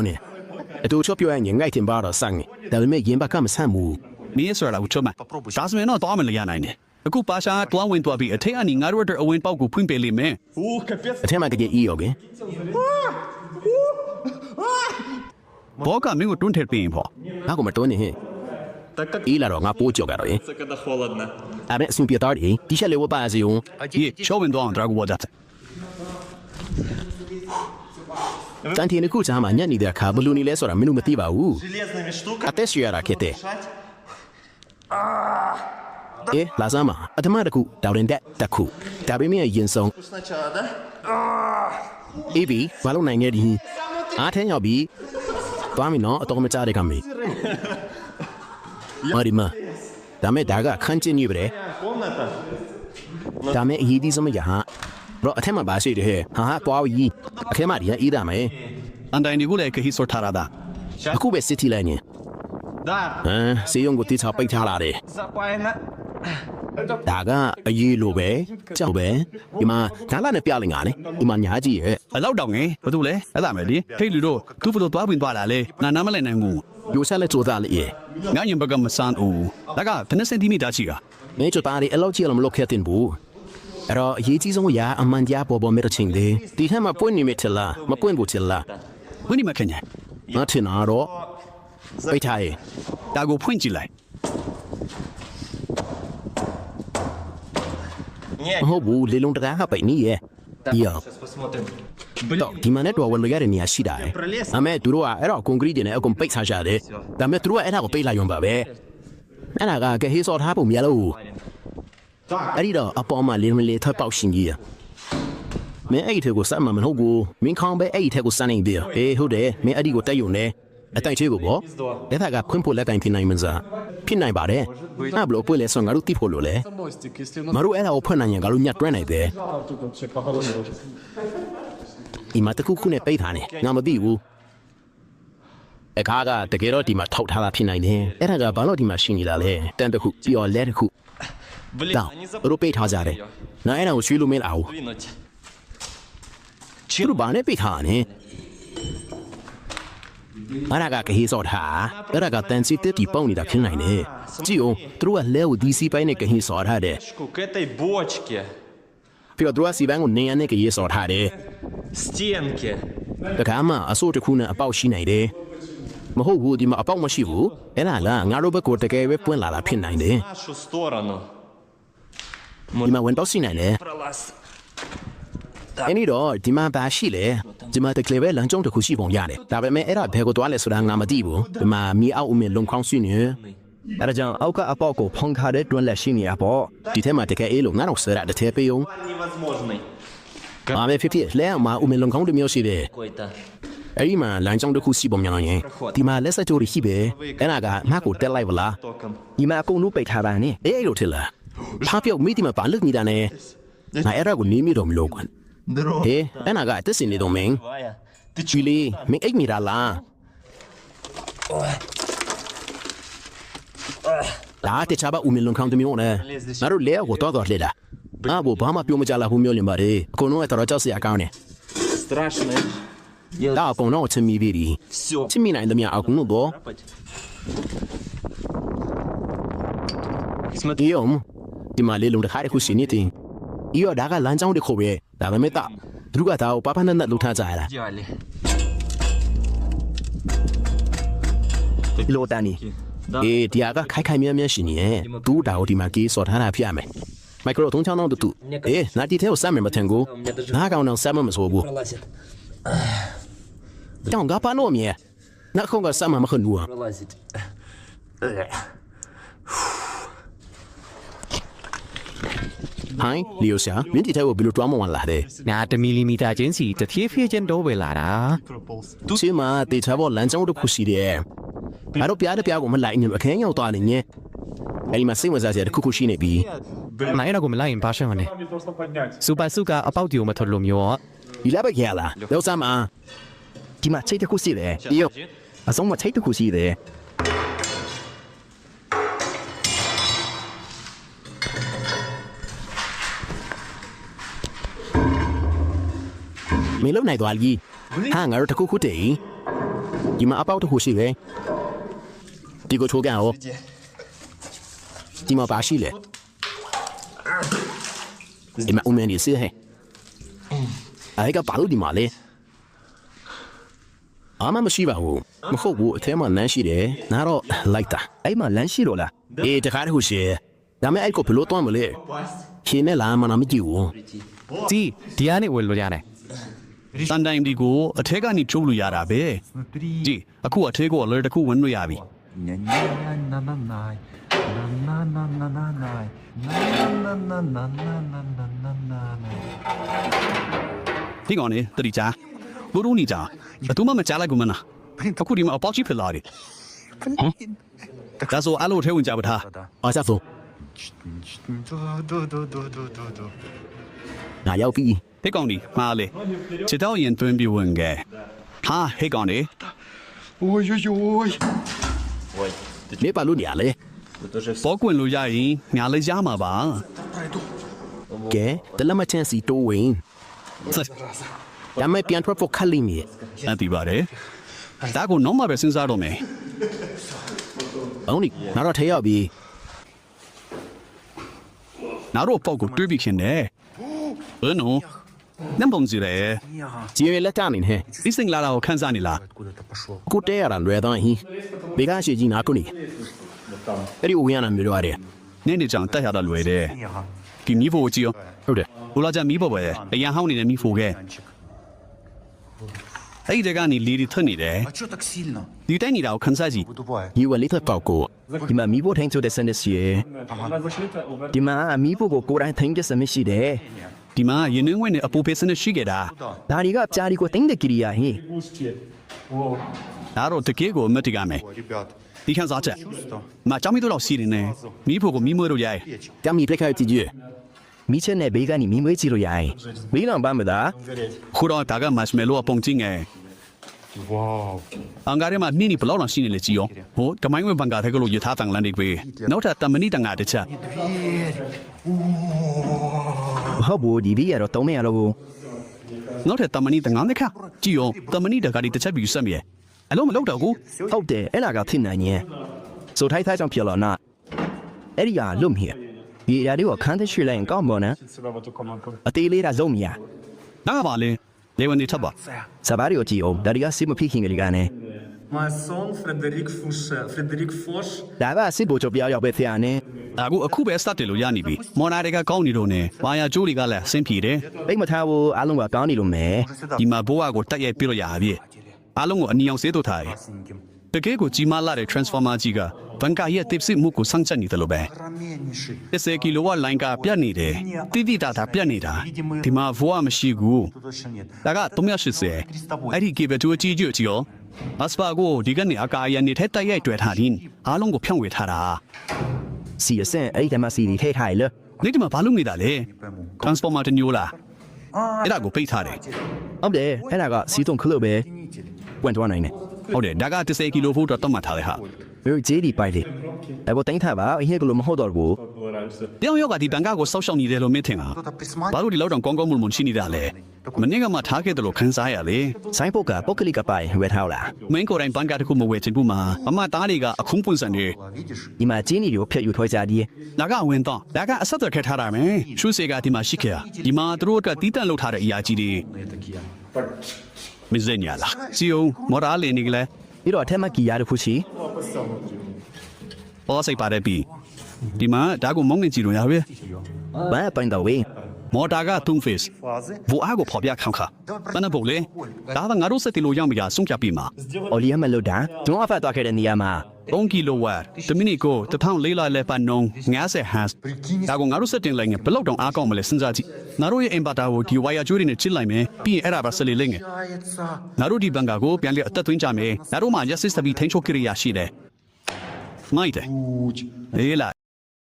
呢，都说表演人爱听巴拉sang，但是没人把他们参谋。你也说了，我说嘛，打算那打们了呀来呢。กูภาษาตัวเวนตัวบีเท่านี้งานว่าเอาเวนเป้ากูพุ่งไปเลยไหม เท่ามาก็จะอีโอเคบอกกันไม่กูตุ้นเทปเป็นพอ ถ้ากูมาตัวนี้อีหล่ะงาปูจอกกันเลยอันนี้สุ่มเปียตาดิที่เชื่อเลยว่าป้าสิยง ยี่ชอบเป็นตัวอันตรายกูว่าจัด การที่นี่กูจะหามันยันนี่เดียร์ขาบลูนี่เลยส่วนไม่รู้มาตีบ่าวอาเตชิอาราเคเตลาซามาอัตมาตะคูดาวเรนเดตะคูดาวเบมียินซงบีวาลุไหนเงี้ยดีอาเทนยอบีตัวมีน้องตัวไม่จ่ายได้กันมั้ยมาดิมาดามะดากะคันจินอยู่เบ้ดามะยีดีซะมั้ยฮะเพราะอาเทนมาบาสิเด้ฮะตัวยีအခဲမဒီอีดามั้ย อันใดนี่กูเลยคือฮิสโตรธาราดา အခုပဲစစ်တီလိုက်နေစေယုံကိုတိချပိတ်ထားလာတယ်ဒါကအရေးလိုပဲကြောက်ပဲဒီမှာဓာတ်လာနဲ့ပြလိုက်ငါလေဒီမှာညာကြီးရဲ့ အလောက်တောင်ငယ်ဘာလို့လဲအဲ့ဒါမယ်လေဟေးလူတို့သူ့ဘလို့သွားပြင်သွားတာလေနာနာမလဲနိုင်ဘူး ယူဆက်လက်ကြိုးစားလေ ငါရင်ဘကမဆန်းဦးဒါကဘယ်နှစင်တီမီတာရှိတာ မင်းတို့ပါရီအလောက်ကြီးလို့မလုပ်ခဲ့တင်ဘူးအဲ့တော့အရေးကြီးဆုံးရာအမှန်တရားပေါ်ပေါ်မဲ့ချင်းလေဒီထက်မှပွင့်နေမိထလားမပွင့်ဘူးထလား ဝင်းဒီမခင်ညာ ငါထင်တာတော့ပိတ်ထားရဲ့ ဒါကိုဖွင့်ကြည့်လိုက် မဟုတ်ဘူးလေလုံးတရားကပိတ်နေရဲ့ယောတော့ဒီမှာနဲ့တော့ဝယ်လို့ရတဲ့နေရာရှိတာအမေသူတို့ကအဲ့တော့ကွန်ကရစ်တွေနဲ့အကုန်ပိတ်ထားကြတယ်ဒါပေမဲ့သူတို့ကအဲ့ဒါကိုပိတ်လိုက်ရုံပါပဲအဲ့ဒါကဟေးစော်ထားပုံမရလို့အဲ့ဒီတော့အပေါ်မှာလေးမလေးထပ်ပေါက်ရှင်ကြီးမင်းအဲ့ဒီထက်ကိုစမ်းမှာမဟုတ်ဘူးမင်းခေါင်းပဲအဲ့ဒီထက်ကိုစမ်းနေပြီဟုတ်တယ်မင်းအဲ့ဒီကိုတက်ယုံနေအတိုင်ချေကိုပေါ့အဲ့ဒါကခွင့်ဖို့လက်ကင်ဖြစ်နိုင်မှစားဖြစ်နိုင်ပါတယ်အဲ့ဘလို့ပွင့်လဲဆိုငါတို့တိဖို့လို့လဲမတို့အဲ့ဒါကိုဖွင့်နိုင်ရင်ငါတို့ညှက်တွန်းနိုင်တယ်ဒီမှာတခုခုနဲ့ပိတ်ထားနေငါမသိဘူးအခါကတကယ်တော့ဒီမှာထောက်ထားတာဖြစ်နိုင်တယ်အဲ့ဒါကဘာလို့ဒီမှာရှိနေတာလဲတန်တခုပြီးတော့လက်တခုတော့တို့ပိတ်ထားကြတယ်နော်အဲ့ဒါကိုရွှေ့လို့မင်းလားဘူးချီတို့ဘာနဲ့ပိတ်ထားနေအဲ့ဒါကဟေးစော်ထားအဲ့ဒါကတန်စီတက်တီပေါင်းနေတာဖြစ်နိုင်တယ်ကြည့်အောင်သူတို့ကလဲကိုဒီစီပိုင်းနဲ့ဟေးစော်ထားတယ် к этой бочке, ပြီးတော့သူကစီပိုင်းကိုနေရနဲ့ဟေးစော်ထားတယ် стенке. တခါမှအစိုးတစ်ခုနဲ့အပေါက်ရှိနိုင်တယ်မဟုတ်ဘူးဒီမှာအပေါက်မရှိဘူးအဲ့ဒါကငါတို့ဘက်ကတကယ်ပဲပွင့်လာတာဖြစ်နိုင်တယ် В нашу сторону. ဒီမှာဝင်တော့ရှိနိုင်တယ် Пролаз. အဲ့ဒီတော့ဒီမှာဘာရှိလဲဒီမှာတကယ်ပဲလမ်းကြောင်းတစ်ခုရှိပုံရတယ်ဒါပေမဲ့အဲ့ဒါဘယ်ကိုသွားလဲဆိုတာငါမသိဘူးဒီမှာမြေအောက်အမြင်လုံခေါင်းရှိနေအဲ့ဒါကြောင့်အောက်ကအပေါက်ကိုဖုံးထားတဲ့တွန်းလက်ရှိနေရပေါ့ဒီထဲမှာတကယ်အေးလို့ငါတော့ဆရာတစ်ထဲပေးအောင် Невозможный ဘာပဲဖြစ်ဖြစ်လဲမှာအမြင်လုံခေါင်းတစ်မျိုးရှိတယ် какой-то. အဲ့ဒီမှာလမ်းကြောင်းတစ်ခုရှိပုံများရင်ဒီမှာလက်ဆက်ကြိုးတွေရှိပဲအဲ့ဒါကငါ့ကိုတက်လိုက်ဗလား Током. ဒီမှာအကုန်လုံးပိတ်ထားပါနဲ့အဲ့လိုထင်လားဖားပြောက်မိဒီမှာဘာလုပ်နေတာလဲငါအဲ့ဒါကိုနေမိတော့မလို့ကွာဟေးအဲ့နာကတက်စင်နေတော့မင်း Вая, ты ချီလီမင်းအိတ်မိတာလားဒါတခြားဘာဦးမလုံခေါင်းတမျိုးနဲ့ငါတို့လဲကိုတော့လေတာဘောဘာမှပြောမကြလားဘူးမျိုးလင်ပါတယ်အကုန်လုံးကတော်ကြောက်စရာကောင်းတယ် страшный. ဒါအကုန်လုံးချင်မိပြီ Все. ချင်မိနိုင်တယ်များအကုန်လုံးတော့ Смотри, ဒီအောင်ဒီမှာလေလုံးတစ်ခါတခုရှိနေတယ်ဤရောဒါကလမ်းကြောင်းတစ်ခုပဲဒါပေမဲ့တာသူကဒါကိုပပနတ်လှုပ်ထားကြရတာ идеально. လိုတန်နီအေးဒီဟာကခိုင်ခိုင်မြဲမြဲရှိနေရဲ့သူဒါကိုဒီမှာကေးစော်ထားတာဖြစ်ရမယ်မိုက်ခရိုသုံးချောင်းတော့တူအေးနာတီထဲကိုစမ်းမယ်မထင်ဘူးနားကောင်တော့စမ်းမမဆိုဘူး Пролазит. တောင်ကပါလို့မြေနားခေါကစမ်းမမခနူး Пролазит. ဟိုင်းလီယိုရှာမင်းဒီထဲကိုဘယ်လိုတွားမဝင်လာတဲ့ နာ1မီလီမီတာချင်းစီတစ်ဖြည်းဖြည်းချင်းတိုးပဲလာတာ သူချီမှာတေချာဘောလမ်းကြောင်းတစ်ခုရှိတယ်ဘာလို့ပြားတဲ့ပြားကိုမလိုက်နေအခင်းရောက်သွားနေညအဲ့ဒီမှာစိတ်ဝင်စားစရာတစ်ခုခုရှိနေပြီ နိုင်ရတော့ကိုမလိုက်ရင်ဘာရှင်းမလဲစူပါစုကအပေါက်တီကိုမထွက်လို့မျိုး ဒီလည်းပဲကြလားလောက်စမ်းမဒီမှာချိတ်တစ်ခုရှိတယ်ဒီရောအစုံမှာချိတ်တစ်ခုရှိတယ် မင်းလုံနိုင်သွားလीဟာငါတို့တခုခုတည်း ဒီမှာအပေါက်တစ်ခုရှိတယ်ဒီကိုချိုးကန်အောင်ဒီမှာပါရှိလေဒီမှာဦးမင်းဒီစီဟဲအဲ့ကဘာလို့ဒီမှာလဲအမမရှိပါဘူးမဟုတ်ဘူးအထဲမှာလမ်းရှိတယ်နားတော့လိုက်တာအဲ့မှာလမ်းရှိတော့လားအေးတခါတည်းဟိုရှိဒါမဲ့အဲ့ကိုဘလို့တွန်းမလဲရှင်းနဲ့လာမနာမကြည့်ဘူး ကြည့်ဒီကနေဝင်လို့ရတယ် စန်တိုင်းဒီကိုအထက်ကနေကျုပ်လို့ရတာပဲကြည့်အခုအထက်ကိုအလဲတစ်ခုဝင်လို့ရပြီ ဒီကောင်နေတတိချာဘိုးတို့နေကြအတူမမကြားလိုက်ဘူးမနာအခုဒီမှာအပေါက်ကြီးဖြစ်လာတယ်ဒါဆိုအလိုထဲဝင်ကြပါထား အားစားဆုံးနာရောက်ပြီ ဟဲ့ကောင်ဒီမှာလေချစ်တော့ရင်တွင်းပြီးဝင်ခဲ့ဟာဟဲ့ကောင်နေ နေပါလို့နေရလေ Тут уже все. ဘောကွင်လို့ရရင်ညာလေးရမှာပါ ကဲတလက်မချန်စီတိုးဝင်ဒါမဲ့ပြန်ထွက်ဖို့ခက်လိမ့်မယ် အတီးပါတယ်ဒါကိုတော့မှပဲစဉ်းစားတော့မယ် အောင်နိနားတော့ထဲရောက်ပြီ နောက်တော့ပေါက်ကိုတွေးပြီးခင်တယ်ဘယ်နော်နမ်ပုံစီရဲ ကြည်ရလက်တနေဟဲ့ ဒီစင်လာတာကိုခန်းစားနေလား ကိုတဲရတာလွယ်တော့ဟင်းဘေကရှိကြီးနာကုနေအဲ့ဒီဦးရနာမျိုးတော့ရတယ် နင်းနေကြောင်တက်ရတာလွယ်တယ်ဒီမီးဖို့ကြည့်ရော ဟုတ်တယ် ဘလာကြမီးဖို့ပဲအရန်ဟောင်းနေတဲ့မီးဖို့ကဲအဲ့ဒီကနေလီဒီထွက်နေတယ် А чё так сильно? ဒီတိုက်နေတာကိုခန်းစားကြည့် Тупая. ဒီဝလေးသက်ပေါက်ကိုဒီမှာမီးဖို့ထိုင်းချိုတဲ့စနစ်စီရဒီမှာမီးဖို့ကိုကိုယ်တိုင်ထိုင်းတဲ့စနစ်ရှိတယ် ဒီမှာရင်းနှင်းဝင်နဲ့အပူဖေးစနစ်ရှိခဲ့တာ ဒါတွေကပြားဒီကိုတင်းတဲ့ကိရိယာဟင်း ဒါတော့တကယ်ကိုအမတ်တကမယ် Ой, ребят, ဒီခန်းစားချက်မအကြောင်းမီးတော့စီနေနေမီးဖို့ကိုမီးမွေးလို့ရတယ် တမီပြက်ခိုက်ကြည့်ကြည့်မီးချက်နဲ့ဘေးကနေမီးမွေးကြည့်လို့ရတယ်မီးလောင်ပါမလား ခုတော့ဒါကမတ်မဲလိုအပုံချင်းငယ် вау. အင်္ဂါရဲမှာနှင်းနေဘလောက်လောက်ရှိနေလဲကြည့်ရောဟိုတမိုင်းဝင်ဘန်ကာတဲ့ကလို့ရထားတန်လန်တွေပဲနောက်ထပ်တမနီတန်ငါတစ်ချက် ဟုတ်ဘူးဒီဘီရတော့တုံးမရတော့ဘူး နောက်ထပ်တမနီတန်ငါတစ်ခါကြည့်ရောတမနီတကားဒီတစ်ချက်ပြီးဆက်မြဲအလုံးမလောက်တော့ဘူး ဟုတ်တယ်အဲ့ဒါကဖြစ်နိုင်ရင်ဆိုထိုင်းထိုင်းကြောင့်ဖြစ်လာနာအဲ့ဒီကလွတ်မြေဒီအရာတွေကိုခန်းသိရှိလိုက်ရင်ကောင်းပါနော်အသေးလေးတာလုံးမရ နားပါလေလေဝင်နေထပ်ပါ စဘာရီကိုကြည့်အောင်ဒါတွေကစစ်မဖြစ်ခင်ကလေးကနေ Mason Frédéric Fouché, Frédéric Foch, ဒါကစစ်ဘိုလ်ချုပ်ပြောင်းရောက်ပဲဖျားနေ အခုပဲစတယ်လို့ရနေပြီမော်နာတွေကကောင်းနေတော့နေဘာယာကျိုးတွေကလည်းဆင်းပြေတယ် ပိတ်မထားဘူးအားလုံးကကောင်းနေလို့မယ် ဒီမှာဘိုးကကိုတက်ရိုက်ပြလို့ရပြီအားလုံးကိုအနီအောင်ဆေးတော့ထားတကယ်ကိုကြီးမားလာတဲ့ transformer ကြီးကဘန်ကာရဲ့ tips မှုကိုစမ်းချက်နေတယ်လို့ပဲ Раменнейший. 10 ကီလိုဝတ်လိုင်းကပြတ်နေတယ်တိတာပြတ်နေတာဒီမှာဘိုးကမရှိဘူး Тут точно нет. ဒါက380အဲ့ဒီကေဘတူအကြီးကြီးရောအစပါကိုဒီကနေအကာအရန်နေထက်တိုက်ရိုက်တွေ့ထားရင်အားလုံးကိုဖြန့်ဝေထားတာ စီအဆန်အဲ့ဒီမှာစီဒီထိထိုင်လေ နေ့ဒီမှာဘာလုပ်နေတာလဲ transformer တမျိုးလားအဲ့ဒါကိုပိတ်ထားတယ် ဟုတ်တယ်အဲ့ဒါကစီတုံခလို့ပဲပွင့်သွားနိုင်တယ် ဟုတ်တယ်ဒါက10ကီလိုဖို့တော့တတ်မှတ်ထားတယ်ဟာ ဘယ်ဂျေဒီပိုက်လေအဲ့ဘောတိုင်းထားပါအဟိကလို့မဟုတ်တော့ဘူး တယောက်ယောက်ကဒီဘန်ကာကိုစောက်ရှောက်နေတယ်လို့မင်းထင်လား Кто-то ဘာ присматривает. လို့ဒီလောက်တောင်ကောင်းကောင်းမွန်မွန်ရှိနေတာလဲမနေ့ကမှထားခဲ့တယ်လို့ခန်းစားရလေ ဆိုင်ပုတ်ကပုတ်ကလေးကပိုင်ဝယ်ထားလား မင်းကိုယ်တိုင်ဘန်ကာတခုမဝယ်ချင်ဘူးမှာအမသားတွေကအခုံးပွင့်စံနေ Видишь? ဒီမှာကျင်းကြီးကိုဖျက်ယူထွက်ကြသည် ဒါကဝင်တော့ဒါကအဆက်အသွယ်ခက်ထားတာမယ်ရှုစေကဒီမှာရှိခဲ့ဒီမှာသူတို့အတွက်တီးတန့်လုပ်ထားတဲ့အရာကြီးတွေ Такие. မစင်ညာလားစီယုံမော်ရာလီနေကလေး ပြီးတော့အထက်မှာကီယာတစ်ခုရှိ ပေါ်စိတ်ပါတယ်ပြီဒီမှာဒါကိုမောင်းနေကြည့်လို့ရပြီ ဘာပိုင်တော့ဝေး မော်တာက3 face Фазы. ဘူအားကိုဖော်ပြခန့်ခါဘယ်နဲ့ပို့လဲဒါကငါတို့စက်တီလိုရောက်ပြီလားဆုံးဖြတ်ပြီမှာ အော်လီယာမလို့တာကျွန်တော်အဖတ်သွားခဲ့တဲ့နေရာမှာ 3 ကီလိုဝတ်တမိနစ်ကို1400လဲပတ်နှုန်း90 hertz ဒါကိုငါတို့စက်တင်လိုက်ရင်ဘယ်လောက်တောင်အားကောင်းမလဲစဉ်းစားကြည့်ငါတို့ရဲ့ inverter ကိုဒီ wire ကြိုးတွေနဲ့ချစ်လိုက်မယ်ပြီးရင်အဲ့ဒါပါဆက်လေးလိမ့်ငယ် Получается. ငါတို့ဒီဘန်ကာကိုပြန်လည်အသက်သွင်းကြမယ်ငါတို့မှာ yes system ထိန်းချုပ်ကိရိယာရှိတယ်မိုက်တယ် Путь. ဟေးလာ